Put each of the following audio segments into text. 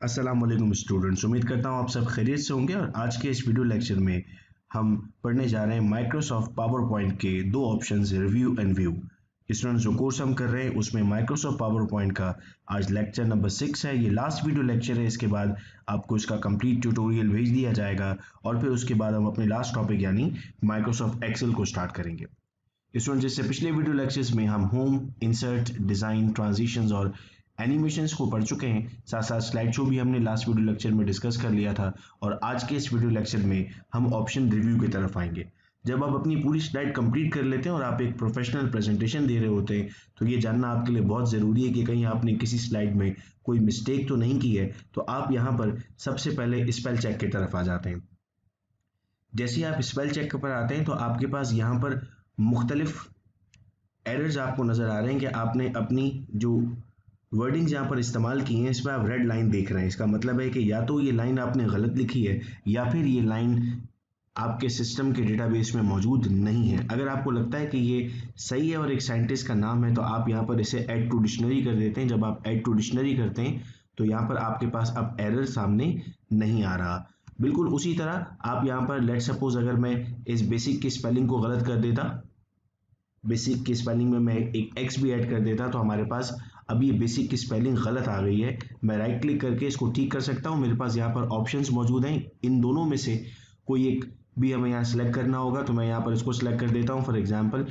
अस्सलाम वालेकुम स्टूडेंट्स, उम्मीद करता हूँ आप सब खैरियत से होंगे। और आज के इस वीडियो लेक्चर में हम पढ़ने जा रहे हैं माइक्रोसॉफ्ट पावर पॉइंट के दो options, review and view. Students, जो कोर्स हम कर रहे हैं उसमें माइक्रोसॉफ्ट पावर पॉइंट का आज लेक्चर नंबर 6 है। ये लास्ट वीडियो लेक्चर है। इसके बाद आपको इसका कंप्लीट ट्यूटोरियल भेज दिया जाएगा और फिर उसके बाद हम अपने लास्ट टॉपिक यानी माइक्रोसॉफ्ट एक्सेल को स्टार्ट करेंगे। स्टूडेंट, जैसे पिछले वीडियो लेक्चर्स में हम होम, इंसर्ट, डिज़ाइन, ट्रांजिशंस और एनिमेशंस को पढ़ चुके हैं। साथ साथ स्लाइड शो भी हमने लास्ट वीडियो लेक्चर में डिस्कस कर लिया था। और आज के इस वीडियो लेक्चर में हम ऑप्शन रिव्यू की तरफ आएंगे। जब आप अपनी पूरी स्लाइड कंप्लीट कर लेते हैं और आप एक प्रोफेशनल प्रेजेंटेशन दे रहे होते हैं तो ये जानना आपके लिए बहुत ज़रूरी है कि कहीं आपने किसी स्लाइड में कोई मिस्टेक तो नहीं की है। तो आप यहाँ पर सबसे पहले स्पेल चेक की तरफ आ जाते हैं। जैसे ही आप स्पेल चेक पर आते हैं तो आपके पास यहाँ पर मुख्तलिफ एरर्स आपको नज़र आ रहे हैं कि आपने अपनी जो वर्डिंग्स यहाँ पर इस्तेमाल की हैं इस पर आप रेड लाइन देख रहे हैं। इसका मतलब है कि या तो ये लाइन आपने गलत लिखी है या फिर ये लाइन आपके सिस्टम के डेटाबेस में मौजूद नहीं है। अगर आपको लगता है कि ये सही है और एक साइंटिस्ट का नाम है तो आप यहाँ पर इसे ऐड टू डिक्शनरी कर देते हैं। जब आप ऐड टू डिक्शनरी करते हैं तो यहाँ पर आपके पास अब एरर सामने नहीं आ रहा। बिल्कुल उसी तरह आप यहाँ पर लेट सपोज अगर मैं इस बेसिक की स्पेलिंग को गलत कर देता, बेसिक की स्पेलिंग में मैं एक एक्स भी ऐड कर देता तो हमारे पास अब ये बेसिक की स्पेलिंग गलत आ गई है। मैं राइट क्लिक करके इसको ठीक कर सकता हूँ। मेरे पास यहाँ पर ऑप्शंस मौजूद हैं, इन दोनों में से कोई एक भी हमें यहाँ सेलेक्ट करना होगा तो मैं यहाँ पर इसको सेलेक्ट कर देता हूँ। फॉर एग्जांपल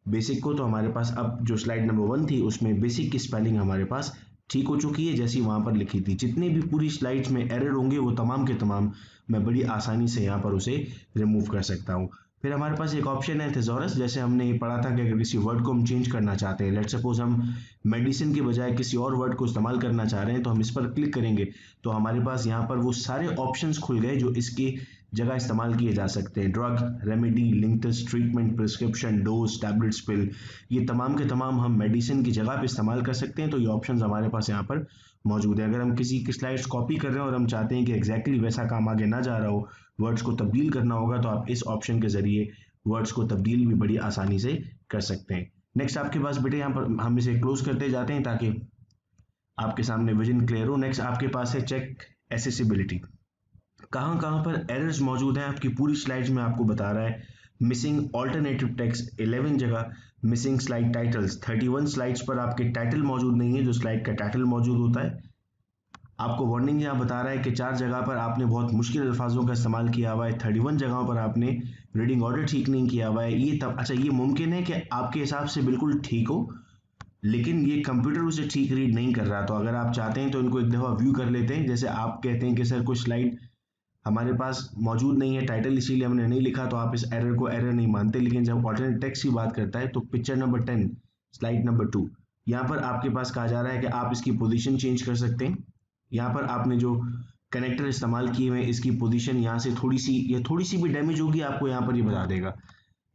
बेसिक को, तो हमारे पास अब जो स्लाइड नंबर 1 थी उसमें बेसिक की स्पेलिंग हमारे पास ठीक हो चुकी है जैसी वहाँ पर लिखी थी। जितने भी पूरी स्लाइड्स में एरर होंगे वो तमाम के तमाम मैं बड़ी आसानी से यहाँ पर उसे रिमूव कर सकता हूँ। फिर हमारे पास एक ऑप्शन है थेसॉरस। जैसे हमने ये पढ़ा था कि अगर किसी वर्ड को हम चेंज करना चाहते हैं, लेट सपोज हम मेडिसिन के बजाय किसी और वर्ड को इस्तेमाल करना चाह रहे हैं तो हम इस पर क्लिक करेंगे तो हमारे पास यहाँ पर वो सारे ऑप्शंस खुल गए जो इसकी जगह इस्तेमाल किए जा सकते हैं। Drug, remedy, links, treatment, prescription, dose, tablets, pill, ये तमाम के तमाम हम मेडिसिन की जगह पे इस्तेमाल कर सकते हैं। तो ये ऑप्शंस हमारे पास यहाँ पर मौजूद है। अगर हम किसी की स्लाइड्स कॉपी कर रहे हैं और हम चाहते हैं कि एग्जैक्टली वैसा काम आगे ना जा रहा हो, वर्ड्स को तब्दील करना होगा, तो आप इस ऑप्शन के जरिए वर्ड्स को तब्दील भी बड़ी आसानी से कर सकते हैं। नेक्स्ट आपके पास बेटे यहाँ पर हम इसे क्लोज करते जाते हैं ताकि आपके सामने विजन क्लियर हो। नेक्स्ट आपके पास है चेक एसेसिबिलिटी। कहाँ कहाँ पर एरर्स मौजूद हैं आपकी पूरी स्लाइड्स में आपको बता रहा है। मिसिंग ऑल्टरनेटिव टेक्स्ट 11 जगह, मिसिंग स्लाइड टाइटल्स 31 स्लाइड्स पर आपके टाइटल मौजूद नहीं है जो स्लाइड का टाइटल मौजूद होता है। आपको वार्निंग यहाँ बता रहा है कि 4 जगह पर आपने बहुत मुश्किल अल्फाजों का इस्तेमाल किया हुआ है। 31 जगहों पर आपने रीडिंग ऑर्डर ठीक नहीं किया हुआ है। ये तब अच्छा, ये मुमकिन है कि आपके हिसाब से बिल्कुल ठीक हो लेकिन ये कंप्यूटर उसे ठीक रीड नहीं कर रहा। तो अगर आप चाहते हैं तो इनको एक दफ़ा व्यू कर लेते हैं। जैसे आप कहते हैं कि सर कुछ स्लाइड हमारे पास मौजूद नहीं है, टाइटल इसीलिए हमने नहीं लिखा, तो आप इस एरर को एरर नहीं मानते। लेकिन जब ऑल्टरनेट टेक्स्ट की बात करता है तो पिक्चर नंबर 10 स्लाइड नंबर 2 यहाँ पर आपके पास कहा जा रहा है कि आप इसकी पोजीशन चेंज कर सकते हैं। यहाँ पर आपने जो कनेक्टर इस्तेमाल किए हुए हैं इसकी पोजीशन यहाँ से थोड़ी सी भी डैमेज होगी आपको यहाँ पर ये बता देगा।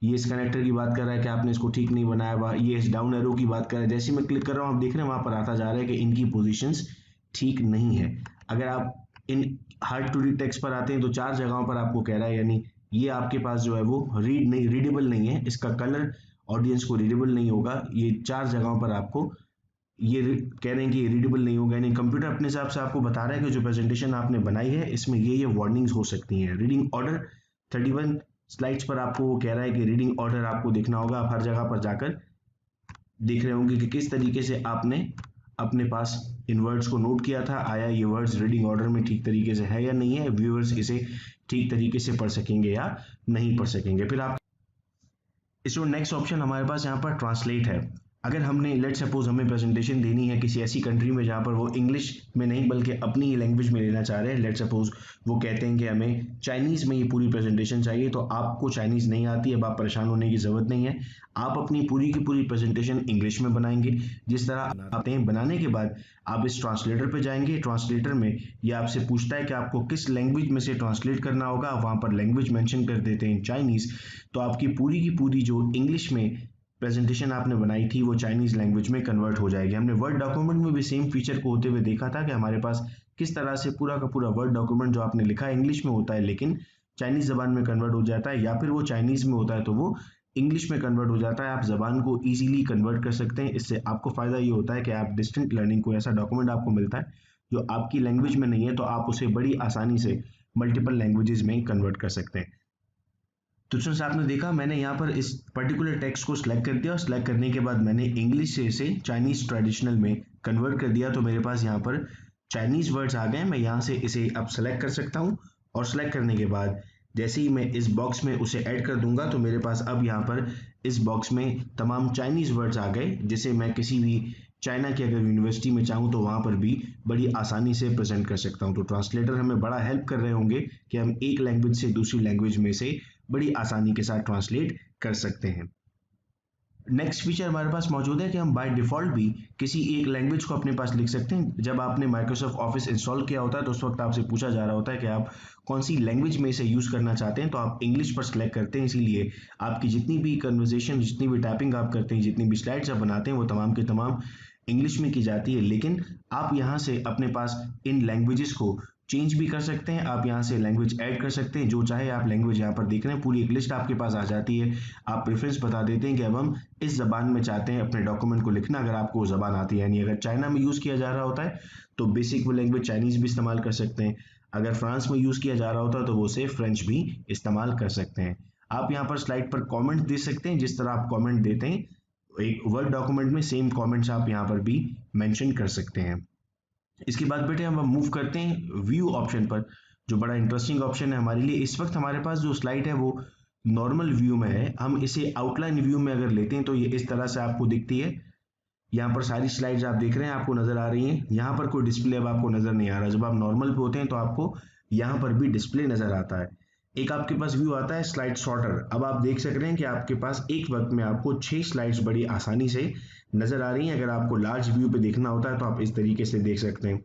ये इस कनेक्टर की बात कर रहा है कि आपने इसको ठीक नहीं बनाया हुआ। ये इस डाउन एरो की बात कर रहा है। जैसे मैं क्लिक कर रहा हूँ आप देख रहे हैं वहां पर आता जा रहा है कि इनकी पोजीशंस ठीक नहीं है। अगर आप इन हार्ड टू रीड टेक्स्ट पर आते हैं तो 4 जगहों पर आपको कह रहा है, यानी ये आपके पास जो है वो रीडेबल नहीं है, इसका कलर ऑडियंस को रीडेबल नहीं होगा। ये 4 जगहों पर आपको ये कह रहे हैं कि ये रीडेबल नहीं होगा। यानी कंप्यूटर अपने हिसाब से आपको बता रहा है कि जो प्रेजेंटेशन आपने बनाई है इसमें ये वार्निंग्स हो सकती हैं। रीडिंग ऑर्डर 31 स्लाइड्स पर आपको वो कह रहा है कि रीडिंग ऑर्डर आपको देखना होगा। आप हर जगह पर जाकर देख रहे होंगे कि किस तरीके से आपने अपने पास इन वर्ड्स को नोट किया था। आया ये वर्ड्स रीडिंग ऑर्डर में ठीक तरीके से है या नहीं है, व्यूअर्स इसे ठीक तरीके से पढ़ सकेंगे या नहीं पढ़ सकेंगे। फिर आप इसको नेक्स्ट ऑप्शन हमारे पास यहाँ पर ट्रांसलेट है। अगर हमने लेट सपोज हमें प्रेजेंटेशन देनी है किसी ऐसी कंट्री में जहाँ पर वो इंग्लिश में नहीं बल्कि अपनी ही लैंग्वेज में लेना चाह रहे हैं, लेट सपोज वो कहते हैं कि हमें चाइनीज़ में ये पूरी प्रेजेंटेशन चाहिए, तो आपको चाइनीज़ नहीं आती, अब आप परेशान होने की ज़रूरत नहीं है। आप अपनी पूरी की पूरी प्रेजेंटेशन इंग्लिश में बनाएंगे। जिस तरह आते हैं बनाने के बाद आप इस ट्रांसलेटर पे जाएंगे। ट्रांसलेटर में ये आपसे पूछता है कि आपको किस लैंग्वेज में से ट्रांसलेट करना होगा। आप वहाँ पर लैंग्वेज मेंशन कर देते हैं चाइनीज़, तो आपकी पूरी की पूरी जो इंग्लिश में प्रेजेंटेशन आपने बनाई थी वो चाइनीज़ लैंग्वेज में कन्वर्ट हो जाएगी। हमने वर्ड डॉक्यूमेंट में भी सेम फीचर को होते हुए देखा था कि हमारे पास किस तरह से पूरा का पूरा वर्ड डॉक्यूमेंट जो आपने लिखा है इंग्लिश में होता है लेकिन चाइनीज़ ज़बान में कन्वर्ट हो जाता है, या फिर वो चाइनीज़ में होता है तो वो इंग्लिश में कन्वर्ट हो जाता है। आप ज़बान को ईजिली कन्वर्ट कर सकते हैं। इससे आपको फ़ायदा ये होता है कि आप डिस्टेंट लर्निंग को ऐसा डॉक्यूमेंट आपको मिलता है जो आपकी लैंग्वेज में नहीं है, तो आप उसे बड़ी आसानी से मल्टीपल लैंग्वेजेस में कन्वर्ट कर सकते हैं। तो फ्रेंड्स, आपने देखा मैंने यहाँ पर इस पर्टिकुलर टेक्स्ट को सिलेक्ट कर दिया और सिलेक्ट करने के बाद मैंने इंग्लिश से इसे चाइनीज ट्रेडिशनल में कन्वर्ट कर दिया। तो मेरे पास यहाँ पर चाइनीज वर्ड्स आ गए। मैं यहाँ से इसे अब सेलेक्ट कर सकता हूँ और सेलेक्ट करने के बाद जैसे ही मैं इस बॉक्स में उसे ऐड कर दूंगा तो मेरे पास अब यहाँ पर इस बॉक्स में तमाम चाइनीज वर्ड्स आ गए, जिसे मैं किसी भी चाइना की अगर यूनिवर्सिटी में चाहूँ तो वहाँ पर भी बड़ी आसानी से प्रेजेंट कर सकता हूँ। तो ट्रांसलेटर हमें बड़ा हेल्प कर रहे होंगे कि हम एक लैंग्वेज से दूसरी लैंग्वेज में से बड़ी आसानी के साथ ट्रांसलेट कर सकते हैं। नेक्स्ट फीचर हमारे पास मौजूद है कि हम बाय डिफ़ॉल्ट भी किसी एक लैंग्वेज को अपने पास लिख सकते हैं। जब आपने माइक्रोसॉफ्ट ऑफिस इंस्टॉल किया होता है तो उस वक्त आपसे पूछा जा रहा होता है कि आप कौन सी लैंग्वेज में इसे यूज़ करना चाहते हैं, तो आप इंग्लिश पर सेलेक्ट करते हैं। इसीलिए आपकी जितनी भी कन्वर्जेशन, जितनी भी टाइपिंग आप करते हैं, जितनी भी स्लाइड्स आप बनाते हैं, वो तमाम के तमाम इंग्लिश में की जाती है। लेकिन आप यहाँ से अपने पास इन लैंग्वेजेस को चेंज भी कर सकते हैं। आप यहाँ से लैंग्वेज ऐड कर सकते हैं, जो चाहे आप लैंग्वेज यहाँ पर देख रहे हैं, पूरी एक लिस्ट आपके पास आ जाती है। आप प्रेफरेंस बता देते हैं कि अब हम इस ज़बान में चाहते हैं अपने डॉक्यूमेंट को लिखना, अगर आपको वो ज़बान आती है। यानी अगर चाइना में यूज़ किया जा रहा होता है तो बेसिक वो लैंग्वेज चाइनीज़ भी इस्तेमाल कर सकते हैं। अगर फ्रांस में यूज़ किया जा रहा होता है तो वो से फ्रेंच भी इस्तेमाल कर सकते हैं। आप यहाँ पर स्लाइड पर कॉमेंट दे सकते हैं, जिस तरह आप कॉमेंट देते हैं एक वर्ड डॉक्यूमेंट में सेम कमेंट्स आप यहाँ पर भी मेंशन कर सकते हैं। इसके बाद बेटे हम मूव करते हैं व्यू ऑप्शन पर, जो बड़ा इंटरेस्टिंग ऑप्शन है हमारे लिए। इस वक्त हमारे पास जो स्लाइड है वो नॉर्मल व्यू में है। हम इसे आउटलाइन व्यू में अगर लेते हैं तो ये इस तरह से आपको दिखती है। यहाँ पर सारी स्लाइड्स आप देख रहे हैं, आपको नजर आ रही हैं। यहाँ पर कोई डिस्प्ले अब आपको नजर नहीं आ रहा। जब आप नॉर्मल पे होते हैं तो आपको यहाँ पर भी डिस्प्ले नजर आता है। एक आपके पास व्यू आता है स्लाइड सॉर्टर। अब आप देख सक रहे हैं कि आपके पास एक वक्त में आपको 6 स्लाइड्स बड़ी आसानी से नजर आ रही हैं। अगर आपको लार्ज व्यू पे देखना होता है तो आप इस तरीके से देख सकते हैं।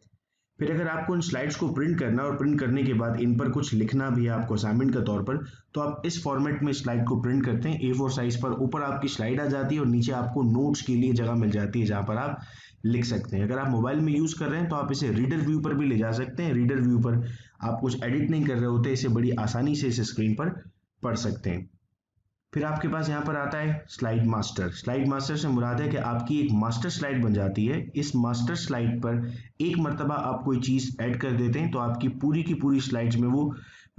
फिर अगर आपको इन स्लाइड्स को प्रिंट करना और प्रिंट करने के बाद इन पर कुछ लिखना भी है आपको असाइनमेंट के तौर पर, तो आप इस फॉर्मेट में स्लाइड को प्रिंट करते हैं A4 साइज पर। ऊपर आपकी स्लाइड आ जाती है और नीचे आपको नोट्स के लिए जगह मिल जाती है जहां पर आप लिख सकते हैं। अगर आप मोबाइल में यूज कर रहे हैं तो आप इसे रीडर व्यू पर भी ले जा सकते हैं। रीडर व्यू पर आप कुछ एडिट नहीं कर रहे होते, इसे बड़ी आसानी से इस स्क्रीन पर पढ़ सकते हैं। फिर आपके पास यहाँ पर आता है स्लाइड मास्टर। स्लाइड मास्टर से मुराद है कि आपकी एक मास्टर स्लाइड बन जाती है। इस मास्टर स्लाइड पर एक मरतबा आप कोई चीज़ ऐड कर देते हैं तो आपकी पूरी की पूरी स्लाइड्स में वो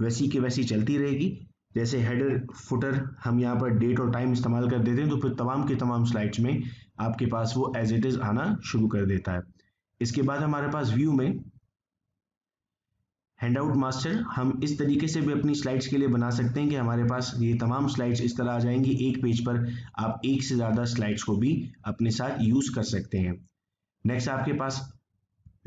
वैसी की वैसी चलती रहेगी। जैसे हेडर फुटर हम यहाँ पर डेट और टाइम इस्तेमाल कर देते हैं तो फिर तमाम के तमाम स्लाइड्स में आपके पास वो एज इट इज़ आना शुरू कर देता है। इसके बाद हमारे पास व्यू में हैंडआउट मास्टर हम इस तरीके से भी अपनी स्लाइड्स के लिए बना सकते हैं कि हमारे पास ये तमाम स्लाइड्स इस तरह आ जाएंगी। एक पेज पर आप एक से ज़्यादा स्लाइड्स को भी अपने साथ यूज़ कर सकते हैं। नेक्स्ट आपके पास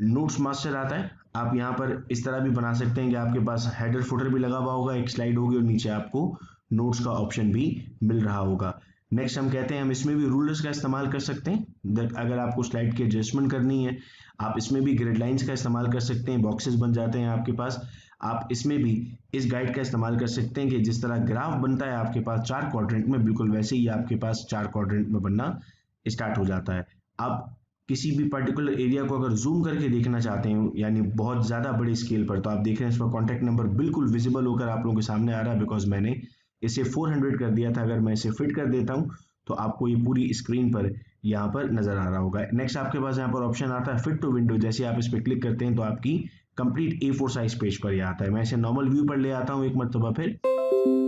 नोट्स मास्टर आता है। आप यहाँ पर इस तरह भी बना सकते हैं कि आपके पास हेडर फुटर भी लगा हुआ होगा, एक स्लाइड होगी और नीचे आपको नोट्स का ऑप्शन भी मिल रहा होगा। नेक्स्ट हम कहते हैं हम इसमें भी रूलर्स का इस्तेमाल कर सकते हैं। अगर आपको स्लाइड की एडजस्टमेंट करनी है आप इसमें भी ग्रिड लाइंस का इस्तेमाल कर सकते हैं, बॉक्सेस बन जाते हैं आपके पास। आप इसमें भी इस गाइड का इस्तेमाल कर सकते हैं कि जिस तरह ग्राफ बनता है आपके पास 4 क्वाड्रेंट में, बिल्कुल वैसे ही आपके पास 4 क्वाड्रेंट में बनना स्टार्ट हो जाता है। आप किसी भी पर्टिकुलर एरिया को अगर जूम करके देखना चाहते हैं, यानी बहुत ज़्यादा बड़े स्केल पर, तो आप देख रहे हैं इस पर कॉन्टैक्ट नंबर बिल्कुल विजिबल होकर आप लोगों के सामने आ रहा है, बिकॉज मैंने इसे 400 कर दिया था। अगर मैं इसे फिट कर देता हूँ तो आपको ये पूरी स्क्रीन पर यहाँ पर नजर आ रहा होगा। नेक्स्ट आपके पास यहाँ पर ऑप्शन आता है फिट टू विंडो। जैसे आप इस पर क्लिक करते हैं तो आपकी कंप्लीट A4 साइज पेज पर यह आता है। मैं इसे नॉर्मल व्यू पर ले आता हूँ एक मरतबा। फिर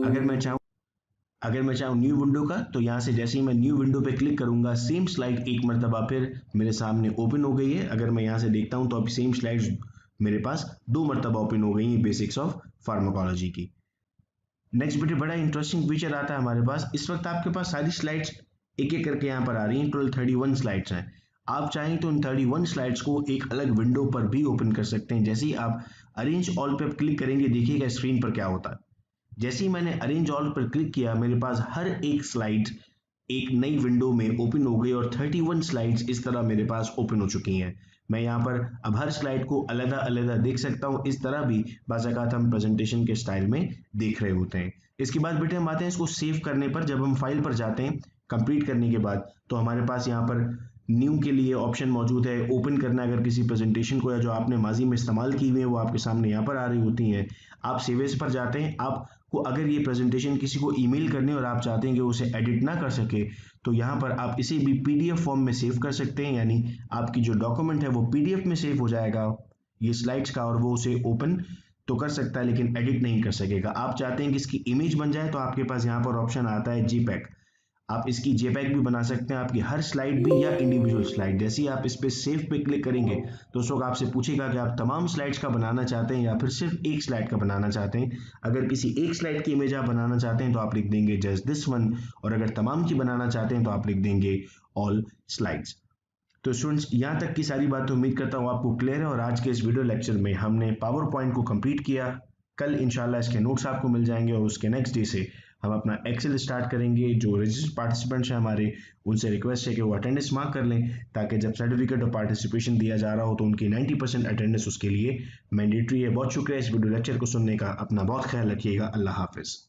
अगर मैं चाहूँ न्यू विंडो का, तो यहाँ से जैसे ही मैं न्यू विंडो पे क्लिक करूंगा सेम स्लाइड एक मरतबा फिर मेरे सामने ओपन हो गई है। अगर मैं यहाँ से देखता हूँ तो अब सेम स्लाइड्स मेरे पास 2 मरतबा ओपन हो गई हैं बेसिक्स ऑफ फार्माकोलॉजी की। नेक्स्ट बेटे बड़ा इंटरेस्टिंग फीचर आता है हमारे पास। इस वक्त आपके पास सारी स्लाइड्स एक एक करके यहाँ पर आ रही हैं। टोटल 31 स्लाइड्स हैं। आप चाहें तो इन 31 स्लाइड्स को एक अलग विंडो पर भी ओपन कर सकते हैं। जैसे ही आप अरेंज ऑल पे क्लिक करेंगे देखिएगा स्क्रीन पर क्या होता है। जैसे ही मैंने अरेंज ऑल पर क्लिक किया मेरे पास हर एक स्लाइड एक नई विंडो में ओपन हो गई और 31 स्लाइड्स इस तरह मेरे पास ओपन हो चुकी हैं। मैं यहाँ पर अब हर स्लाइड को अलग अलग देख सकता हूँ। इस तरह भी बाज़ात हम प्रेजेंटेशन के स्टाइल में देख रहे होते हैं। इसके बाद बेटे हम आते हैं इसको सेव करने पर। जब हम फाइल पर जाते हैं कंप्लीट करने के बाद तो हमारे पास यहाँ पर न्यू के लिए ऑप्शन मौजूद है। ओपन करना अगर किसी प्रेजेंटेशन को या जो आपने माजी में इस्तेमाल की हुई है वो आपके सामने यहाँ पर आ रही होती हैं। आप सेव एज पर जाते हैं। आपको अगर ये प्रेजेंटेशन किसी को ईमेल करनी और आप चाहते हैं कि उसे एडिट ना कर सके तो यहाँ पर आप इसे भी PDF फॉर्म में सेव कर सकते हैं। यानी आपकी जो डॉक्यूमेंट है वो PDF में सेव हो जाएगा। ये स्लाइड्स का और वो उसे ओपन तो कर सकता है लेकिन एडिट नहीं कर सकेगा। आप चाहते हैं कि इसकी इमेज बन जाए तो आपके पास यहाँ पर ऑप्शन आता है JPEG। आप इसकी JPEG भी बना सकते हैं, आपकी हर स्लाइड भी या इंडिविजुअल स्लाइड। जैसे ही आप इस पे सेव पे क्लिक करेंगे तो उस वक्त आपसे पूछेगा कि आप तमाम स्लाइड्स का बनाना चाहते हैं या फिर सिर्फ एक स्लाइड का बनाना चाहते हैं। अगर किसी एक स्लाइड की इमेज आप बनाना चाहते हैं तो आप लिख देंगे जस्ट दिस वन, और अगर तमाम की बनाना चाहते हैं तो आप लिख देंगे ऑल स्लाइड्स। तो स्टूडेंट्स, यहाँ तक की सारी बातें उम्मीद करता हूँ आपको क्लियर है, और आज के इस वीडियो लेक्चर में हमने पावर पॉइंट को कंप्लीट किया। कल इंशाल्लाह इसके नोट्स आपको मिल जाएंगे और उसके नेक्स्ट डे से हम अपना एक्सेल स्टार्ट करेंगे। जो रजिस्टर्ड पार्टिसिपेंट्स हैं हमारे, उनसे रिक्वेस्ट है कि वो अटेंडेंस मार्क कर लें, ताकि जब सर्टिफिकेट ऑफ पार्टिसिपेशन दिया जा रहा हो तो उनकी 90% अटेंडेंस उसके लिए मैंडेटरी है। बहुत शुक्रिया इस वीडियो लेक्चर को सुनने का। अपना बहुत ख्याल रखिएगा। अल्लाह हाफिज़।